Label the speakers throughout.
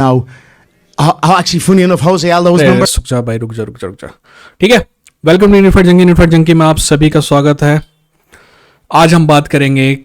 Speaker 1: now. Actually, funny enough, Jose Aldo's number.
Speaker 2: रुक जा भाई, रुक जा। ठीक है, वेलकम टू यूनिफाइड जंगी में आप सभी का स्वागत है। आज हम बात करेंगे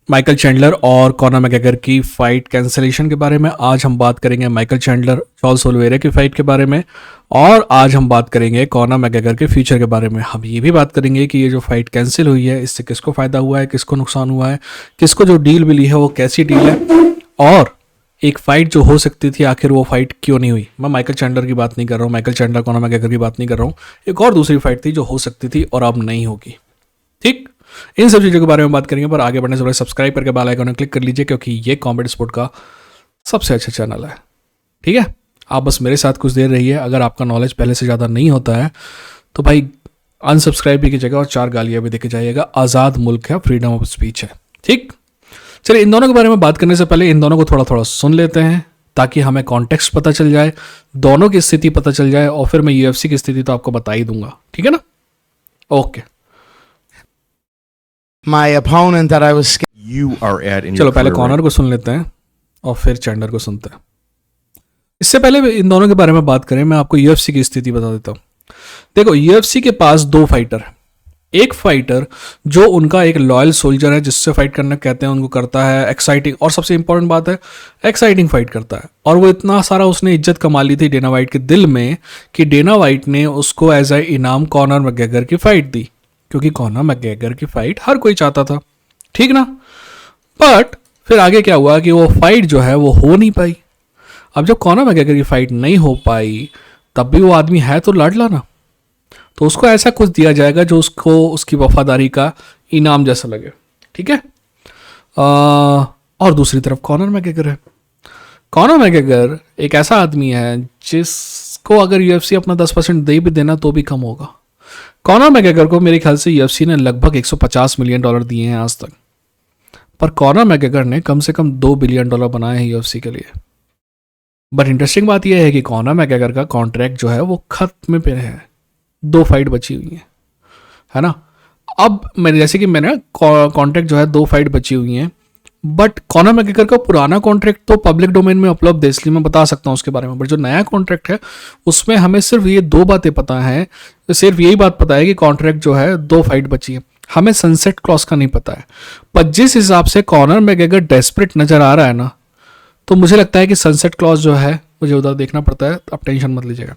Speaker 2: माइकल चैंडलर और कॉनर मैकग्रेगर की फाइट कैंसिलेशन के बारे में। आज हम बात करेंगे माइकल चैंडलर चार्ल्स ओलिवेरा की फाइट के बारे में, और आज हम बात करेंगे कॉनर मैकग्रेगर के फ्यूचर के बारे में। हम ये भी बात करेंगे कि ये जो फाइट कैंसिल हुई है इससे किसको फ़ायदा हुआ है, किसको नुकसान हुआ है, किसको जो डील मिली है वो कैसी डील है, और एक फाइट जो हो सकती थी आखिर वो फाइट क्यों नहीं हुई। मैं माइकल चैंडलर की बात नहीं कर रहा हूँ, माइकल चैंडलर कॉनर मैकग्रेगर की बात नहीं कर रहा हूँ। एक और दूसरी फाइट थी जो हो सकती थी और अब नहीं होगी। ठीक, इन सब चीज़ों के बारे में बात करेंगे, पर आगे बढ़ने से पहले सब्सक्राइब करके बेल आइकन क्लिक कर लीजिए, क्योंकि ये कॉमेडी स्पोर्ट का सबसे अच्छा चैनल है। ठीक है, आप बस मेरे साथ कुछ देर रहिए। अगर आपका नॉलेज पहले से ज़्यादा नहीं होता है तो भाई अनसब्सक्राइब भी कीजिएगा और 4 गालियाँ भी देके जाइएगा। आज़ाद मुल्क है, फ्रीडम ऑफ स्पीच है। ठीक, चलिए इन दोनों के बारे में बात करने से पहले इन दोनों को थोड़ा थोड़ा सुन लेते हैं, ताकि हमें कॉन्टेक्स्ट पता चल जाए, दोनों की स्थिति पता चल जाए, और फिर मैं यूएफसी की स्थिति तो आपको बता ही दूंगा। ठीक है ना? Okay,
Speaker 1: My opponent that I was scared.
Speaker 3: You are at in
Speaker 2: चलो
Speaker 3: your
Speaker 2: पहले
Speaker 3: career
Speaker 2: कॉनर को सुन लेते हैं और फिर चैंडलर को सुनते हैं। इससे पहले इन दोनों के बारे में बात करें, मैं आपको यूएफसी की स्थिति बता देता हूँ। देखो, यूएफसी के पास 2 फाइटर हैं। एक फाइटर जो उनका एक लॉयल सोल्जर है, जिससे फाइट करना कहते हैं उनको करता है, एक्साइटिंग, और सबसे इंपॉर्टेंट बात है एक्साइटिंग फाइट करता है। और वो इतना सारा उसने इज्जत कमा ली थी डेना वाइट के दिल में कि डेना वाइट ने उसको एज ए इनाम कॉनर मैकग्रेगर की फाइट दी, क्योंकि कॉनर मैकग्रेगर की फाइट हर कोई चाहता था। ठीक ना? बट फिर आगे क्या हुआ कि वो फाइट जो है वो हो नहीं पाई। अब जब कॉनर मैकग्रेगर की फाइट नहीं हो पाई, तब भी वो आदमी है तो लाडला ना, तो उसको ऐसा कुछ दिया जाएगा जो उसको उसकी वफादारी का इनाम जैसा लगे। ठीक है, और दूसरी तरफ कॉनर मैकग्रेगर है। कॉनर मैकग्रेगर एक ऐसा आदमी है जिसको अगर यूएफसी अपना 10% दे भी देना तो भी कम होगा। कॉनर मैकग्रेगर को मेरे ख्याल से यूएफसी ने लगभग $150 मिलियन दिए हैं आज तक, पर कॉनर मैकग्रेगर ने कम से कम $2 बिलियन बनाए हैं यूएफसी के लिए। बट इंटरेस्टिंग बात यह है कि कॉनर मैकग्रेगर का कॉन्ट्रैक्ट जो है वो खत्म पे है, 2 फाइट बची हुई है ना। अब मैंने जैसे कि मैंने कॉन्ट्रैक्ट जो है 2 फाइट बची हुई हैं, बट कॉनर मैकग्रेगर का पुराना कॉन्ट्रैक्ट तो पब्लिक डोमेन में उपलब्ध है, इसलिए मैं बता सकता हूँ उसके बारे में। बट जो नया कॉन्ट्रैक्ट है उसमें हमें सिर्फ ये 2 बातें पता है, सिर्फ यही बात पता है कि कॉन्ट्रैक्ट जो है 2 फाइट बची है। हमें सनसेट क्लॉज का नहीं पता है। पर जिस हिसाब से कॉनर मैकग्रेगर डेस्परेट नजर आ रहा है ना, तो मुझे लगता है कि सनसेट क्लॉज जो है मुझे उधर देखना पड़ता है, आप टेंशन मत लीजिएगा।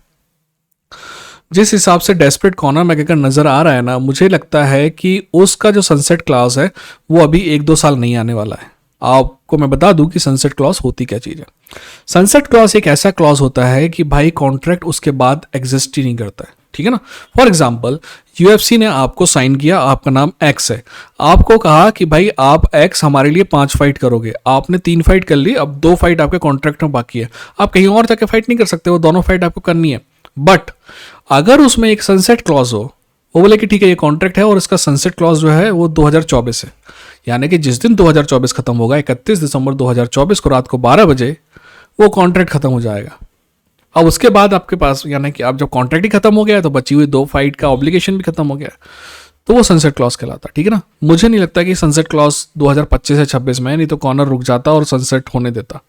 Speaker 2: जिस हिसाब से डेस्परेट कॉनर मैकग्रेगर नजर आ रहा है ना, मुझे लगता है कि उसका जो सनसेट क्लॉज है वो अभी 1-2 साल नहीं आने वाला है। आपको मैं बता दूं कि सनसेट क्लॉज होती क्या चीज़ है। सनसेट क्लॉज एक ऐसा क्लॉज होता है कि भाई कॉन्ट्रैक्ट उसके बाद एग्जिस्ट ही नहीं करता है। ठीक है ना? फॉर एग्जाम्पल, यूएफसी ने आपको साइन किया, आपका नाम एक्स है, आपको कहा कि भाई आप एक्स हमारे लिए 5 फाइट करोगे। आपने 3 फाइट कर ली, अब 2 फाइट आपके कॉन्ट्रैक्ट में बाकी है। आप कहीं और जाके फाइट नहीं कर सकते, वो दोनों फाइट आपको करनी है। बट अगर उसमें एक सनसेट क्लॉज हो, वो बोले कि ठीक है ये कॉन्ट्रैक्ट है और इसका सनसेट क्लॉज जो है वो 2024 है, यानी कि जिस दिन 2024 खत्म होगा, 31 दिसंबर 2024 को रात को 12 बजे वो कॉन्ट्रैक्ट खत्म हो जाएगा। अब उसके बाद आपके पास, यानी कि आप जब कॉन्ट्रैक्ट ही खत्म हो गया है तो बची हुई 2 फाइट का ऑब्लिगेशन भी खत्म हो गया, तो वो सनसेट क्लॉज कहलाता है। ठीक है ना? मुझे नहीं लगता कि सनसेट क्लॉज 2025 या 26 में, नहीं तो कॉनर रुक जाता और सनसेट होने देता।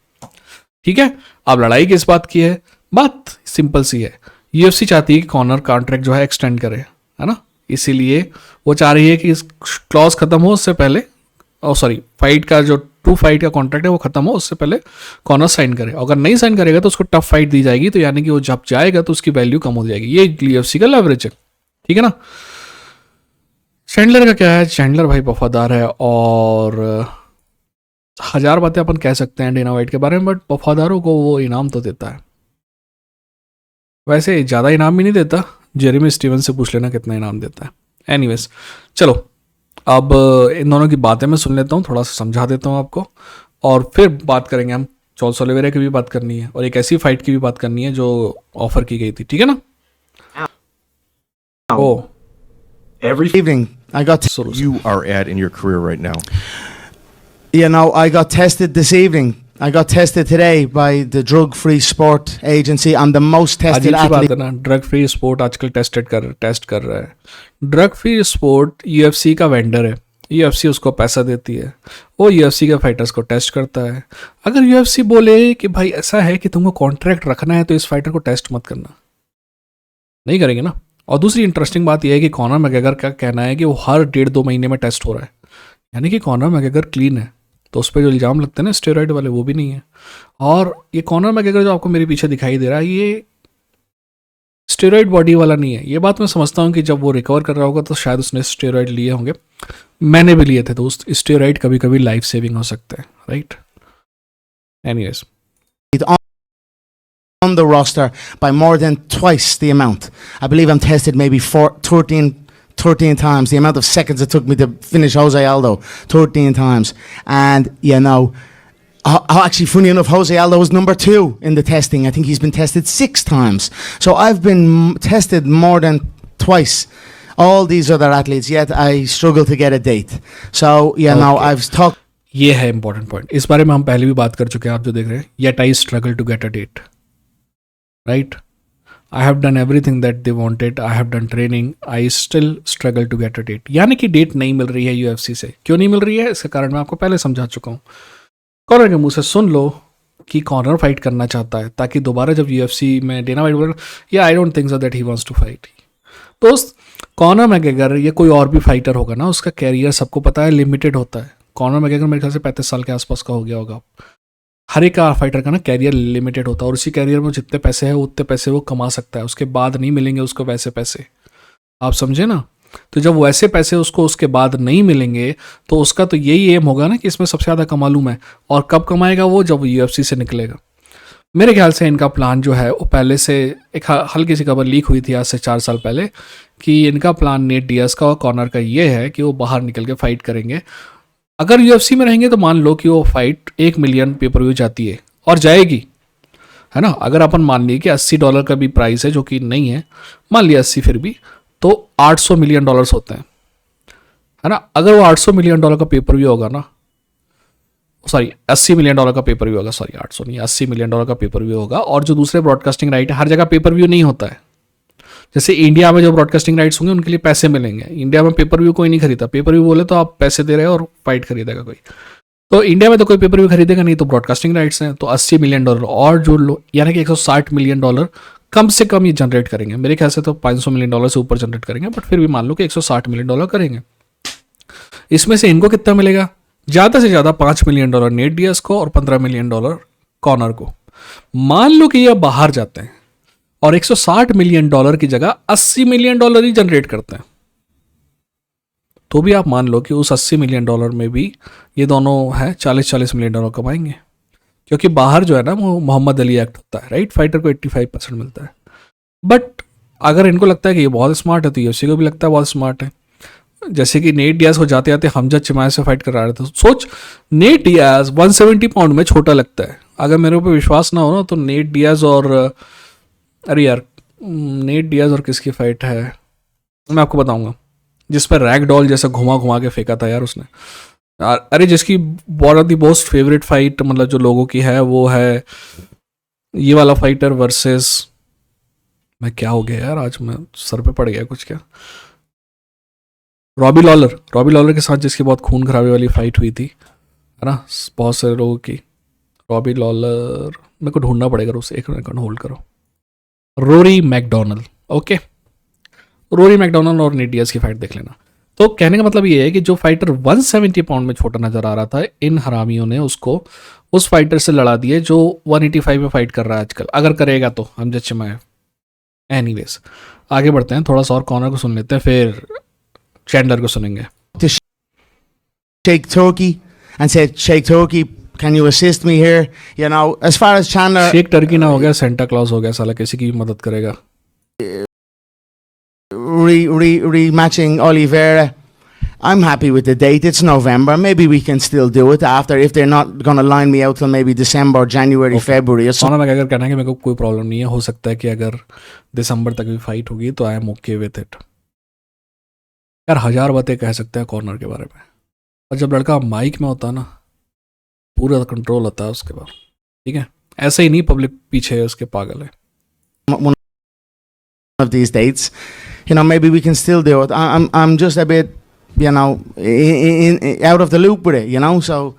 Speaker 2: ठीक है, अब लड़ाई किस बात की है? बात सिंपल सी है, यूएफसी चाहती है कि कॉनर कॉन्ट्रैक्ट जो है एक्सटेंड करे, है ना। इसीलिए वो चाह रही है कि इस क्लॉज खत्म हो उससे पहले, फाइट का जो 2 फाइट का कॉन्ट्रैक्ट है वो खत्म हो उससे पहले कॉनर साइन करे। अगर नहीं साइन करेगा तो उसको टफ फाइट दी जाएगी, तो यानी कि वो जब जाएगा तो उसकी वैल्यू कम हो जाएगी। ये यूएफसी का लेवरेज है। ठीक है ना? चैंडलर का क्या है? चैंडलर भाई वफादार है, और 1000 बातें अपन कह सकते हैं डेना वाइट के बारे में, बट वफादारों को वो इनाम तो देता है। वैसे ज़्यादा इनाम भी नहीं देता, जेरेमी स्टीवन से पूछ लेना कितना इनाम देता है। एनीवेज, चलो अब इन दोनों की बातें मैं सुन लेता हूँ, थोड़ा सा समझा देता हूँ आपको, और फिर बात करेंगे। हम चार्ल्स ओलिवेरा की भी बात करनी है और एक ऐसी फाइट की भी बात करनी है जो ऑफर की गई थी। ठीक है ना? ओ
Speaker 1: Every evening, I got.
Speaker 3: you are at in your career right now.
Speaker 1: Yeah, now I got tested this evening. I got tested today by the Drug Free Sport Agency. I'm the most tested
Speaker 2: अजीब सी बात
Speaker 1: athlete.
Speaker 2: है ना, drug free sport आजकल test कर रहा है। Drug free sport UFC का vendor है। UFC उसको पैसा देती है, वो UFC के फाइटर्स को टेस्ट करता है। अगर UFC बोले कि भाई ऐसा है कि तुमको कॉन्ट्रैक्ट रखना है तो इस फाइटर को टेस्ट मत करना, नहीं करेंगे ना। और दूसरी इंटरेस्टिंग बात यह है कि कॉनर मैकग्रेगर का कहना है कि वो हर 1.5-2 महीने में टेस्ट हो रहा है, यानी कि कॉनर मैकग्रेगर क्लीन है। तो उस पर जो इल्ज़ाम लगते हैं ना स्टेरॉइड वाले, वो भी नहीं है। और ये कॉनर मैकग्रेगर जो आपको मेरे पीछे दिखाई दे रहा है, ये स्टेरॉइड बॉडी वाला नहीं है। ये बात मैं समझता हूँ कि जब वो रिकवर कर रहा होगा तो शायद उसने स्टेरॉइड लिए होंगे, मैंने भी लिए थे दोस्त। स्टेरॉइड कभी कभी लाइफ सेविंग हो सकते हैं, right. Anyways,
Speaker 1: on the roster by more than twice the amount. I believe I'm tested maybe 13 times the amount of seconds it took me to finish Jose Aldo, 13 times. And, you know, actually, funny enough, Jose Aldo was number 2 in the testing. I think he's been tested 6 times. So I've been tested more than twice all these other athletes, yet I struggle to get a date. So, you know, I've talked.
Speaker 2: ये है important point. इस बारे में हम पहले भी बात कर चुके हैं, आप जो देख रहे हैं। Yet I struggle to get a date, right. I have done everything that they wanted, I have done training, I still struggle to get a date. यानी कि डेट नहीं मिल रही है UFC से। क्यों नहीं मिल रही है, इसका कारण मैं आपको पहले समझा चुका हूँ। कॉनर के मुंह से सुन लो कि कॉनर फाइट करना चाहता है, ताकि दोबारा जब UFC में डेना वाइट बोले या I don't think so that he wants to fight. दोस्त, कॉनर मैकग्रेगर या कोई और भी फाइटर होगा ना, उसका कैरियर सबको पता है लिमिटेड होता है। कॉनर मैकग्रेगर मेरे ख्याल से 35 साल के आसपास का हो गया होगा। हर एक फाइटर का ना कैरियर लिमिटेड होता है, और उसी कैरियर में जितने पैसे हैं उतने पैसे वो कमा सकता है, उसके बाद नहीं मिलेंगे उसको वैसे पैसे। आप समझे ना। तो जब वैसे पैसे उसको उसके बाद नहीं मिलेंगे तो उसका तो यही एम होगा ना कि इसमें सबसे ज़्यादा कमा लूँ मैं। और कब कमाएगा वो, जब UFC से निकलेगा। मेरे ख्याल से इनका प्लान जो है वो पहले से एक हल्की सी खबर लीक हुई थी आज से 4 साल पहले, कि इनका प्लान नेट डियाज का और कॉनर का ये है कि वो बाहर निकल के फाइट करेंगे। अगर UFC में रहेंगे तो मान लो कि वो फाइट 1 मिलियन पेपर व्यू जाती है, और जाएगी, है ना। अगर अपन मान लिए कि $80 का भी प्राइस है, जो कि नहीं है, मान लिया 80 फिर भी, तो $800 मिलियन होते हैं, है ना। अगर वो $800 मिलियन का पेपर व्यू होगा ना, सॉरी $80 मिलियन का पेपर व्यू होगा, सॉरी 800 नहीं, $80 मिलियन का पेपर व्यू होगा। और जो दूसरे ब्रॉडकास्टिंग राइट है, हर जगह पेपर व्यू नहीं होता है। जैसे इंडिया में जो ब्रॉडकास्टिंग राइट्स होंगे उनके लिए पैसे मिलेंगे। इंडिया में पेपर व्यू कोई नहीं खरीदा। पेपर व्यू बोले तो आप पैसे दे रहे हो और फाइट खरीदेगा कोई। तो इंडिया में तो कोई पेपर व्यू खरीदेगा नहीं, तो ब्रॉडकास्टिंग राइट्स हैं। तो $80 मिलियन और जो लो, यानी कि $160 मिलियन कम से कम ये जनरेट करेंगे। मेरे ख्याल से तो $500 मिलियन से ऊपर जनरेट करेंगे, बट फिर भी मान लो कि $160 मिलियन करेंगे। इसमें से इनको कितना मिलेगा? ज़्यादा से ज़्यादा $5 मिलियन नेट डियाज को और $15 मिलियन कॉनर को। मान लो कि ये बाहर जाते हैं और $160 मिलियन की जगह $80 मिलियन ही जनरेट करते हैं, तो भी आप मान लो कि उस $80 मिलियन में भी ये दोनों है $40 मिलियन कमाएंगे। क्योंकि बाहर जो है ना वो मोहम्मद अली एक्ट होता है, राइट। फाइटर को 85% मिलता है। बट अगर इनको लगता है कि ये बहुत स्मार्ट है तो UFC को भी लगता है बहुत स्मार्ट है। जैसे कि नेट डियाज को जाते जाते हमजा चिमाय से फाइट करा रहे थे। सोच, नेट डियाज 170 पाउंड में छोटा लगता है। अगर मेरे ऊपर विश्वास ना हो ना तो नेट डियाज और अरे यार, नेट डियाज और किसकी फाइट है मैं आपको बताऊंगा, जिस पर रैग डॉल जैसा घुमा घुमा के फेंका था यार उसने। अरे जिसकी one of the most favourite fight मतलब जो लोगों की है वो है ये वाला फाइटर वर्सेस, मैं क्या हो गया यार आज, मैं सर पे पड़ गया कुछ। क्या, रॉबी लॉलर के साथ जिसकी बहुत खून खराबी वाली फाइट हुई थी, है ना, बहुत सारे लोगों की। रॉबी लॉलर, मेरे को ढूंढना पड़ेगा उसे, एक मिनट होल्ड करो। Rory McDonnell, okay, Rory McDonnell और नेट डियाज की फाइट देख लेना। तो कहने का मतलब ये है कि जो फाइटर 170 पाउंड में छोटा नजर आ रहा था, इन हरामियों ने उसको उस फाइटर से लड़ा दिए जो 185 में फाइट कर रहा है आजकल, अगर करेगा तो हमजा चिमाय। एनीवेज आगे बढ़ते हैं, थोड़ा सा और कॉर्नर को सुन लेते हैं, फिर चैंडलर को सुनेंगे।
Speaker 1: Sheikh Turkey and said, Sheikh Turkey, can you assist me here? You know, as far as Chandler,
Speaker 2: शेख टर्की ना हो गया, सेंटा क्लॉज हो गया, साला किसी की भी मदद करेगा।
Speaker 1: rematching Oliveira, I'm happy with the date. It's November. Maybe we can still do it after, if they're not going to line me out till maybe December, January, February or
Speaker 2: सोना मैं अगर कहना है कि मेरे को कोई प्रॉब्लम नहीं है, हो सकता है कि अगर दिसंबर तक भी फाइट होगी तो I am okay with it. यार 1000 बातें कह सकते हैं कॉर्नर के बारे में, और जब लड़का माइक में होता है ना पूरा कंट्रोल होता है उसके बाद, ठीक है। ऐसे ही नहीं पब्लिक पीछे है उसके, पागल है।
Speaker 1: one of these dates, you know, maybe we can still do it. I'm just a bit you know, out of the loop with it, you know. So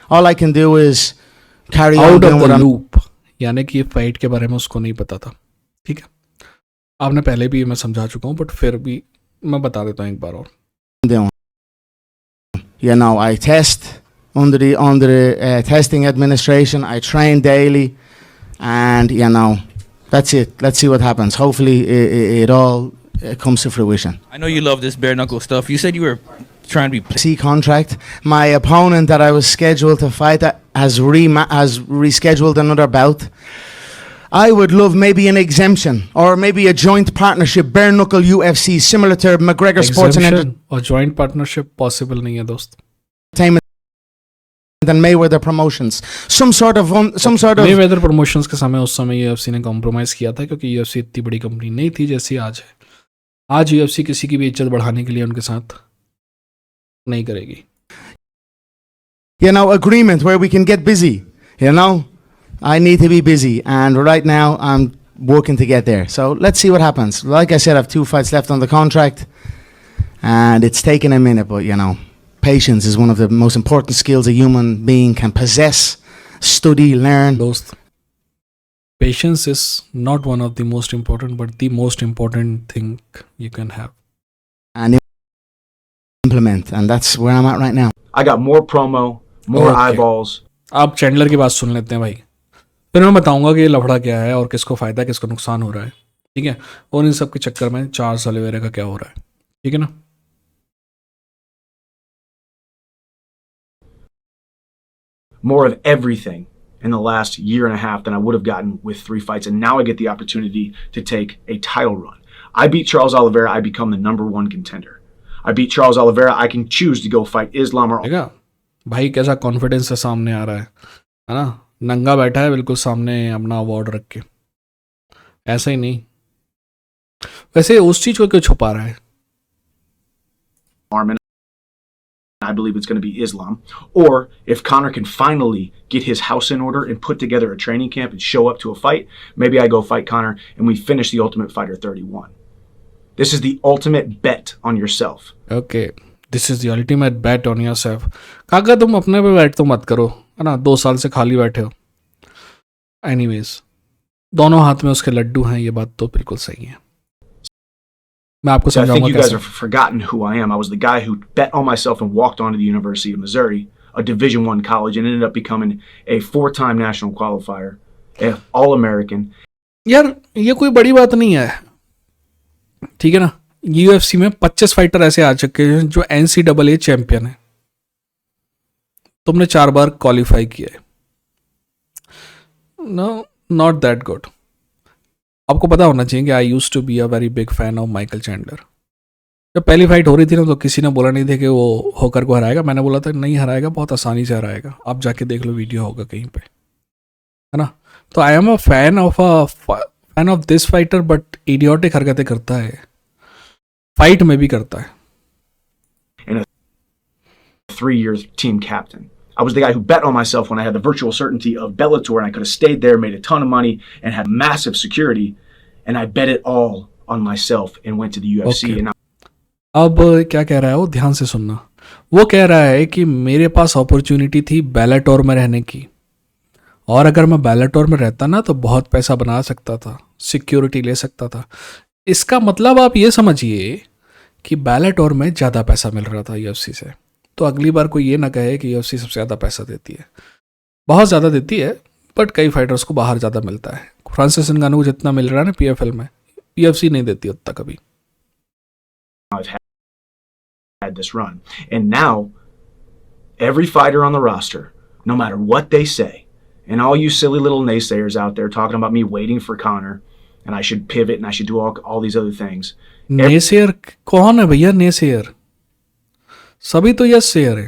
Speaker 1: all I can do is carry on
Speaker 2: out
Speaker 1: doing
Speaker 2: of
Speaker 1: what
Speaker 2: the
Speaker 1: I'm.
Speaker 2: Loop, यानी कि fight के बारे में उसको नहीं पता था, ठीक है। आपने पहले भी मैं समझा चुका हूँ, बट फिर भी मैं बता देता हूँ एक बार और।
Speaker 1: doing. You know, I test under the testing administration. I train daily, and you know, that's it. Let's see what happens. Hopefully, it all comes to fruition.
Speaker 4: I know you love this bare knuckle stuff. You said you were trying to be.
Speaker 1: C contract. My opponent that I was scheduled to fight has rescheduled another bout. I would love maybe an exemption or maybe a joint partnership, bare knuckle UFC, similar to McGregor Sports and
Speaker 2: Exemption और joint partnership possible नहीं है दोस्त।
Speaker 1: Entertainment and Mayweather Promotions. Some sort of
Speaker 2: Mayweather promotions के समय उस समय UFC ने compromise किया था, क्योंकि यूएफसी इतनी बड़ी कंपनी नहीं थी जैसी आज है। आज यूएफसी किसी की भी इज्जत बढ़ाने के लिए उनके साथ नहीं करेगी।
Speaker 1: agreement where we can get busy. You know, I need to be busy, and right now I'm working to get there. So let's see what happens. Like I said, I have 2 fights left on the contract, and it's taken a minute, but you know, patience is one of the most important skills a human being can possess, study, learn.
Speaker 2: दोस्त, patience is not one of the most important but the most important thing you can have.
Speaker 1: And implement, and that's where I'm at right now.
Speaker 5: I got more promo, more
Speaker 2: Okay.
Speaker 5: eyeballs.
Speaker 2: आप Chandler की बात सुन लेते हैं भाई, फिर मैं बताऊंगा कि ये लफड़ा क्या है और किसको फायदा किसको नुकसान हो रहा है, ठीक है। और इन सब के चक्कर में चार्ल्स ओलिवेरा का क्या हो रहा है, ठीक है ना।
Speaker 5: More of everything in the last year and a half than I would have gotten with 3 fights, and now I get the opportunity to take a title run. I beat Charles Oliveira, I become the #1 contender. I beat Charles Oliveira, I can choose to go fight Islam or
Speaker 2: देखा भाई कैसा confidence से सामने आ रहा है ना। नंगा बैठा है बिल्कुल सामने अपना अवार्ड रख के, ऐसा ही नहीं। वैसे उस चीज को क्यों छुपा रहा है?
Speaker 5: Armin. I believe it's going to be Islam. Or if Conor can finally get his house in order and put together a training camp and show up to a fight, maybe I go fight Conor and we finish the Ultimate Fighter 31. This is the ultimate bet on yourself.
Speaker 2: Okay, this is the ultimate bat on yourself. काका तुम अपने पे बैठ तो मत करो, है ना, 2 साल से खाली बैठे हो। एनीवेज, दोनों हाथ में उसके लड्डू हैं, ये बात तो बिल्कुल सही है। मैं आपको
Speaker 5: So I think
Speaker 2: समझाऊंगा
Speaker 5: you guys
Speaker 2: कैसे।
Speaker 5: have forgotten who I am. I was the guy who bet on myself and walked onto the University of Missouri, a Division I college, and ended up becoming a 4-time national qualifier, an All-American.
Speaker 2: यार ये कोई बड़ी बात नहीं है, ठीक है ना। यूएफसी में 25 फाइटर ऐसे आ चुके हैं जो NCAA चैंपियन है। तुमने 4 बार क्वालिफाई किया है। No, not that good. आपको पता होना चाहिए कि I used to be a very big fan of Michael Chandler. जब पहली फाइट हो रही थी ना, तो किसी ने बोला नहीं था कि वो होकर को हराएगा। मैंने बोला था नहीं हराएगा, बहुत आसानी से हराएगा। आप जाके देख लो, वीडियो होगा कहीं पे, है ना। तो I am a fan of this fighter, but idiotic हरकतें करता है, फाइट में भी करता है।
Speaker 5: 3-year team captain. I was the guy who bet on myself when I had the virtual certainty of Bellator, and I could have stayed there, made a ton of money, and had massive security. And I bet it all on myself and went to the UFC.
Speaker 2: Okay.
Speaker 5: And
Speaker 2: अब क्या कह रहा है वो, ध्यान से सुनना। वो कह रहा है कि मेरे पास अपॉर्चुनिटी थी बेलाटोर में रहने की, और अगर मैं बेलाटोर में रहता ना तो बहुत पैसा बना सकता था, सिक्योरिटी ले सकता था। इसका मतलब आप ये समझिए कि बेलाटोर में ज़्यादा पैसा मिल रहा था यूएफसी से। तो अगली बार कोई ये ना कहे कि यूएफसी सबसे ज़्यादा पैसा देती है। बहुत ज़्यादा देती है, बट कई फाइटर्स को बाहर ज़्यादा मिलता है। फ्रांसिस नगानू को जितना मिल रहा है ना पीएफएल में, यूएफसी नहीं देती उतना कभी।
Speaker 5: I've had this run. And now, every fighter on the roster, no matter what they say, and all you silly little naysayers out there talking about me waiting for Conor, and I should pivot and I should do all these other things.
Speaker 2: नेसेयर कौन है भैया? नेसेयर सभी तो yes share है।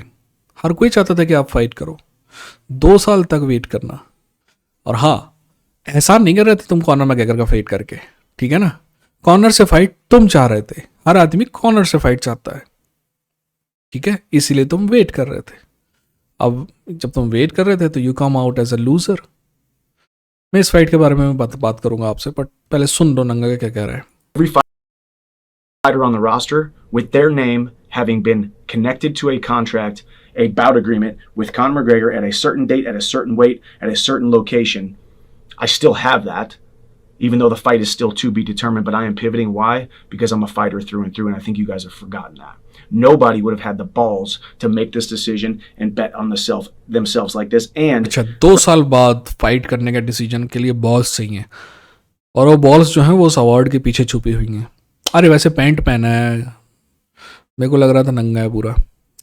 Speaker 2: हर कोई चाहता था कि आप फाइट करो, 2 साल तक वेट करना। और हाँ, एहसान नहीं कर रहे थे तुम कॉर्नर मैकग्रेगर का फाइट करके, ठीक है ना। कॉर्नर से फाइट तुम चाह रहे थे, हर आदमी कॉर्नर से फाइट चाहता है, ठीक है, इसीलिए तुम वेट कर रहे थे। अब जब तुम वेट कर रहे थे तो you come out as a loser. मैं इस फाइट के बारे में बात करूंगा आपसे, बट पहले सुन लो नंगा क्या कह रहा है।
Speaker 5: Every fighter on the roster with their name having been connected to a contract, a bout agreement with Conor McGregor at a certain date, at a certain weight, at a certain location. I still have that, even though the fight is still to be determined, but I am pivoting. Why? Because I'm a fighter through and through, and I think you guys have forgotten that. Nobody would have had the balls to make this decision and bet on themselves like this. And
Speaker 2: अच्छा 2 साल बाद fight करने का decision के लिए balls चाहिए, और वो बॉल्स जो हैं वो उस अवार्ड के पीछे छुपी हुई हैं. अरे वैसे पैंट पहना है, मेरे को लग रहा था नंगा है पूरा.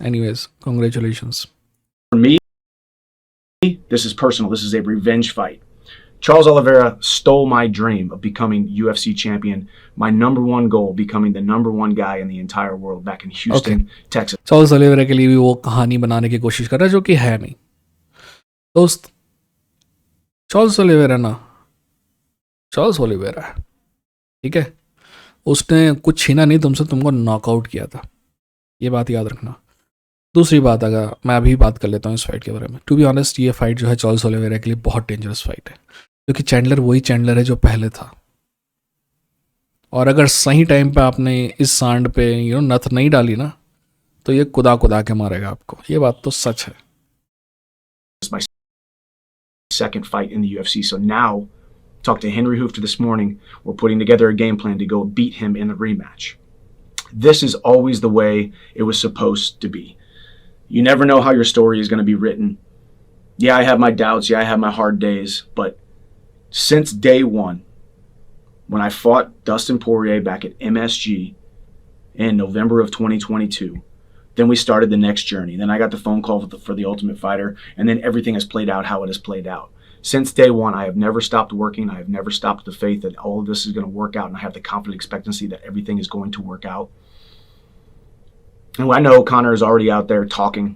Speaker 2: Anyways, congratulations.
Speaker 5: for me, this is personal. This is a revenge fight. Charles Oliveira stole my dream of becoming UFC champion. My number one goal, becoming the number one guy in the entire world back in Houston, Texas.
Speaker 2: Charles Oliveira के लिए भी वो कहानी बनाने की कोशिश कर रहा है जो कि है नहीं. दोस्त, चार्ल्स ओलिवेरा ना चार्ल्स ओलिवेरा है, ठीक है. उसने कुछ छीना नहीं तुमसे, तुमको नॉकआउट किया था, ये बात याद रखना. दूसरी बात, अगर मैं अभी बात कर लेता हूँ इस फाइट के बारे में. टू बी ऑनेस्ट, ये फाइट जो है चार्ल्स ओलिवेरा के लिए बहुत डेंजरस फाइट है, क्योंकि चैंडलर वही चैंडलर है जो पहले था. और अगर सही टाइम पे आपने इस सांड पे नथ नहीं डाली ना, तो ये कुदा के मारेगा आपको. ये बात तो सच है.
Speaker 5: It's my second fight in the UFC. So now, talked to Henry Hooft this morning. We're putting together a game plan to go beat him in the rematch. This is always the way it was supposed to be. You never know how your story is going to be written. Yeah, I have my doubts. Yeah, I have my hard days. But since day one, when I fought Dustin Poirier back at MSG in November of 2022, then we started the next journey. Then I got the phone call for the Ultimate Fighter, and then everything has played out how it has played out. Since day one, I have never stopped working. I have never stopped the faith that all of this is going to work out, and I have the confident expectancy that everything is going to work out. And I know Conor is already out there talking.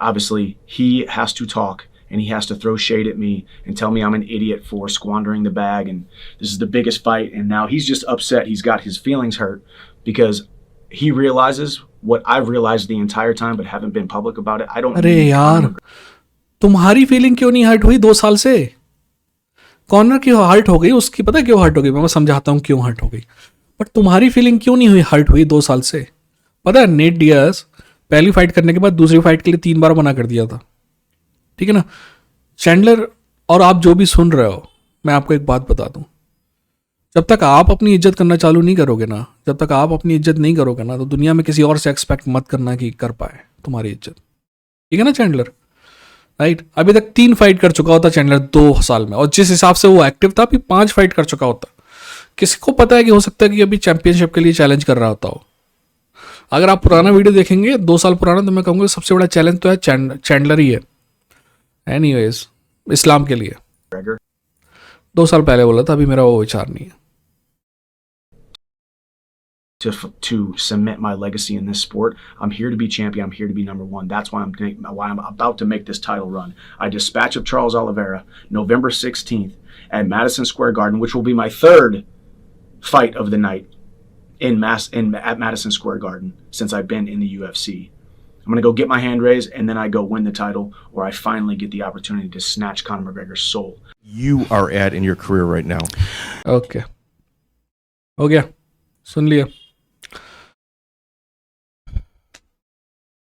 Speaker 5: Obviously, he has to talk, and he has to throw shade at me and tell me I'm an idiot for squandering the bag, and this is the biggest fight, and now he's just upset. He's got his feelings hurt because he realizes what I've realized the entire time but haven't been public about it. I don't
Speaker 2: अरे
Speaker 5: need
Speaker 2: यार,
Speaker 5: Conor.
Speaker 2: तुम्हारी feeling क्यों नहीं hurt हुई 2 साल से? Corner की hurt हो गई, उसकी पता है क्यों हर्ट हो गई, मैं समझाता हूँ क्यों हर्ट हो गई. बट तुम्हारी फीलिंग क्यों नहीं हुई हर्ट हुई 2 साल से? पता है, नेट डियाज पहली फाइट करने के बाद दूसरी फाइट के लिए 3 बार मना कर दिया था, ठीक है ना. चैंडलर और आप जो भी सुन रहे हो, मैं आपको एक बात बता दूं, जब तक आप अपनी इज्जत करना चालू नहीं करोगे ना, जब तक आप अपनी इज्जत नहीं करोगे ना, तो दुनिया में किसी और से एक्सपेक्ट मत करना कि कर पाए तुम्हारी इज्जत, ठीक है ना चैंडलर. राइट, अभी तक 3 फाइट कर चुका होता चैंडलर 2 साल में, और जिस हिसाब से वो एक्टिव था अभी 5 फाइट कर चुका होता. किसी को पता है कि हो सकता है कि अभी चैंपियनशिप के लिए चैलेंज कर रहा होता हो. अगर आप पुराना वीडियो देखेंगे 2 साल पुराना, तो मैं कहूँगा सबसे बड़ा चैलेंज तो है चैंडलर ही है. एनीवेज, इस्लाम के लिए 2 साल पहले बोला था, अभी मेरा वो विचार नहीं है.
Speaker 5: To cement my legacy in this sport. I'm here to be champion. I'm here to be number one. That's why I'm about to make this title run. I dispatch of Charles Oliveira November 16th at Madison Square Garden, which will be my 3rd fight of the night at Madison Square Garden since I've been in the UFC. I'm going to go get my hand raised, and then I go win the title, or I finally get the opportunity to snatch Conor McGregor's soul.
Speaker 3: You are at in your career right now.
Speaker 2: Okay, हो गया, सुन लिया.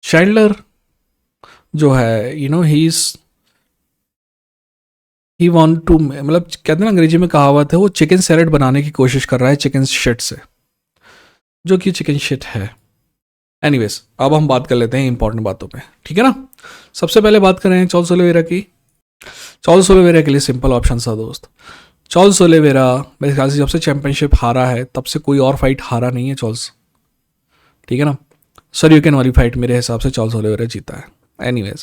Speaker 2: Chandler जो है, he want to, मतलब कहते हैं ना अंग्रेजी में कहावत है, वो चिकन सैलेड बनाने की कोशिश कर रहा है चिकन शिट से, जो कि चिकन शिट है. एनीवेज, अब हम बात कर लेते हैं इंपॉर्टेंट बातों पे, ठीक है ना. सबसे पहले बात करें चार्ल्स ओलिवेरा की. चार्ल्स ओलिवेरा के लिए सिंपल ऑप्शन था दोस्त. चार्ल्स ओलिवेरा मेरे ख्याल से जब से चैंपियनशिप हारा है तब से कोई और फाइट हारा नहीं है चार्ल्स, ठीक है ना. सर वाली फाइट मेरे हिसाब से चार्ल्स ओलिवेरा जीता है. एनीवेज,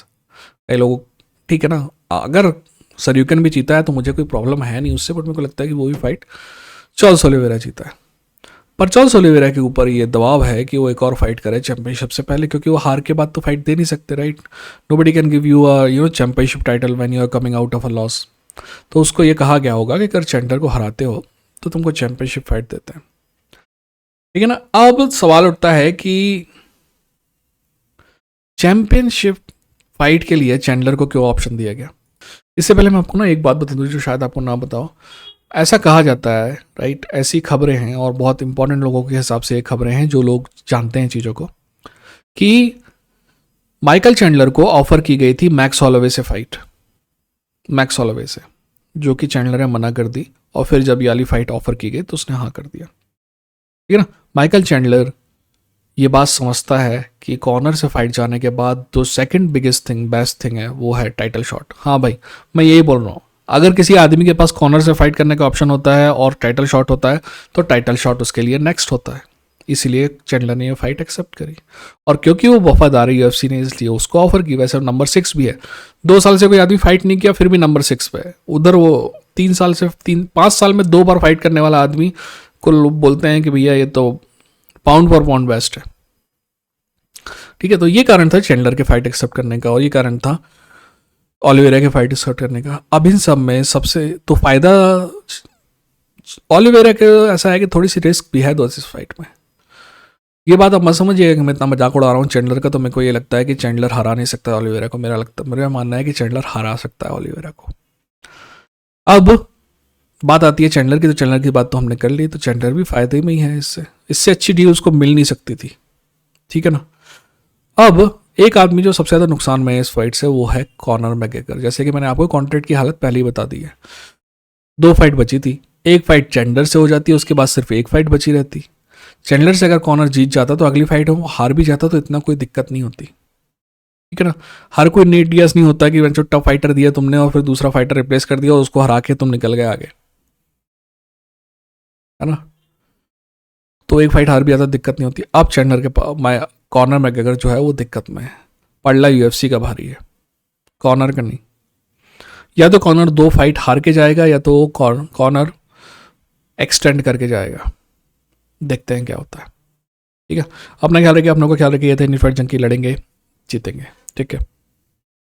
Speaker 2: कई लोग, ठीक है ना, अगर सर भी जीता है तो मुझे कोई प्रॉब्लम है नहीं उससे, बट मेरे को लगता है कि वो भी फाइट चार्ल्स ओलिवेरा जीता है. पर चार्ल्स ओलिवेरा के ऊपर ये दबाव है कि वो एक और फाइट करे चैंपियनशिप से पहले, क्योंकि वो हार के बाद तो फाइट दे नहीं सकते. Right, nobody can give you championship title when you are coming out of a loss. तो उसको ये कहा गया होगा कि अगर चैंडलर को हराते हो तो तुमको चैंपियनशिप फाइट देते हैं, ठीक है ना. अब सवाल उठता है कि चैंपियनशिप फाइट के लिए चैंडलर को क्यों ऑप्शन दिया गया. इससे पहले मैं आपको ना एक बात बता दूँ जो शायद आपको ना बताओ. ऐसा कहा जाता है, राइट, ऐसी खबरें हैं, और बहुत इंपॉर्टेंट लोगों के हिसाब से ये खबरें हैं जो लोग जानते हैं चीज़ों को, कि माइकल चैंडलर को ऑफर की गई थी मैक्स हॉलोवे से फाइट, मैक्स हॉलोवे से, जो कि चैंडलर ने मना कर दी, और फिर जब ये वाली फाइट ऑफर की गई तो उसने हाँ कर दिया, ठीक है ना। माइकल चैंडलर ये बात समझता है कि कॉर्नर से फाइट जाने के बाद जो second biggest thing, best thing है, वो है टाइटल शॉट। हाँ भाई, मैं यही बोल रहा हूँ, अगर किसी आदमी के पास कॉर्नर से फाइट करने का ऑप्शन होता है और टाइटल शॉट होता है तो टाइटल शॉट उसके लिए नेक्स्ट होता है। इसीलिए चैंडलर ने ये फाइट एक्सेप्ट करी, और क्योंकि वो वफादार है यूएफसी ने, इसलिए उसको ऑफर की। वैसे नंबर 6 भी है, 2 साल से कोई आदमी फाइट नहीं किया, फिर भी नंबर 6 पे है। उधर वो 5 साल में 2 बार फाइट करने वाला आदमी को लोग बोलते हैं कि भैया ये तो पाउंड फॉर पाउंड बेस्ट है, ठीक है। तो ये कारण था चैंडलर के फाइट एक्सेप्ट करने का, और ये कारण था ओलिवेरा के फाइट एक्सेप्ट करने का। अब इन सब में सबसे तो फायदा ओलिवेरा के ऐसा है कि थोड़ी सी रिस्क भी है दो इस फाइट में। ये बात अब मत समझिए कि मैं इतना मजाक उड़ा रहा हूँ चैंडलर का, तो मेरे को ये लगता है कि चैंडलर हरा नहीं सकता ओलिवेरा को। मेरा मानना है कि चैंडलर हरा सकता है ओलिवेरा को। अब बात आती है चैंडलर की, तो चैंडलर की बात तो हमने कर ली, तो चैंडलर भी फायदे में ही है, इससे अच्छी डील उसको मिल नहीं सकती थी, ठीक है ना। अब एक आदमी जो सबसे ज़्यादा नुकसान में है इस फाइट से, वो है कॉनर मैकग्रेगर। जैसे कि मैंने आपको कॉन्ट्रैक्ट की हालत पहले ही बता दी है, 2 फाइट बची थी, एक फाइट चैंडलर से हो जाती है, उसके बाद सिर्फ एक फाइट बची रहती। चैंडलर से अगर कॉनर जीत जाता तो अगली फाइट में वो हार भी जाता तो इतना कोई दिक्कत नहीं होती, ठीक है ना। हर कोई नेट डियाज नहीं होता कि जो टफ फाइटर दिया तुमने और फिर दूसरा फाइटर रिप्लेस कर दिया और उसको हरा के तुम निकल गए आगे, है ना। तो एक फाइट हार भी जाता, दिक्कत नहीं होती। अब चैंडलर के कॉनर मैकग्रेगर जो है वो दिक्कत में है, पड़ला यूएफसी का भारी है, कॉनर का नहीं। या तो कॉनर 2 फाइट हार के जाएगा, या तो कॉनर एक्सटेंड करके जाएगा। देखते हैं क्या होता है, ठीक है। अपना ख्याल रखिए, अपनों का ख्याल रखिए। थे फाइट जंग की, लड़ेंगे जीतेंगे, ठीक है।